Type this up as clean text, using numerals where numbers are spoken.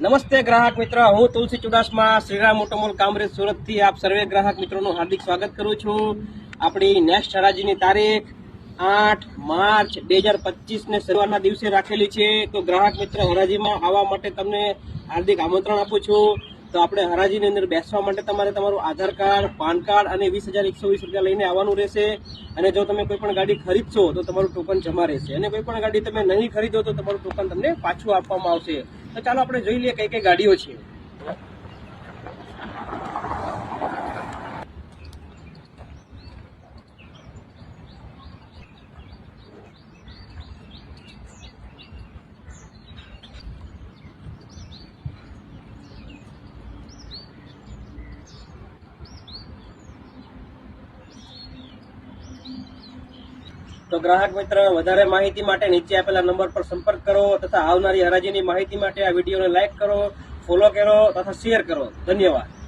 નમસ્તે ગ્રાહક મિત્ર, હું તુલસી ચુડાસમા શ્રીરામ ઓટોમોલ કામરેજ સુરતથી આપ સર્વે ગ્રાહક મિત્રોનું હાર્દિક સ્વાગત કરું છું। આપણી નેક્સ્ટ હરાજીની તારીખ 8 માર્ચ 2025 ને શનિવારના દિવસે રાખેલી છે। તો ગ્રાહક મિત્ર, હરાજીમાં આવવા માટે તમને હાર્દિક આમંત્રણ આપું છું। તો આપણે હરાજીની અંદર બેસવા માટે તમારે તમારું આધાર કાર્ડ, પાન કાર્ડ અને 20,120 રૂપિયા લઈને આવવાનું રહેશે। અને જો તમે કોઈ પણ ગાડી ખરીદશો તો તમારું ટોકન જમા રહેશે, અને કોઈ પણ ગાડી તમે નહીં ખરીદો તો તમારું ટોકન તમને પાછું આપવામાં આવશે। તો ચાલો આપણે જોઈ લઈએ કઈ કઈ ગાડીઓ છે। તો ગ્રાહક મિત્ર, વધારે માહિતી માટે નીચે આપેલા નંબર પર સંપર્ક કરો તથા આવનારી હરાજીની માહિતી માટે આ વિડીયોને લાઈક કરો, ફોલો કરો તથા શેર કરો। ધન્યવાદ।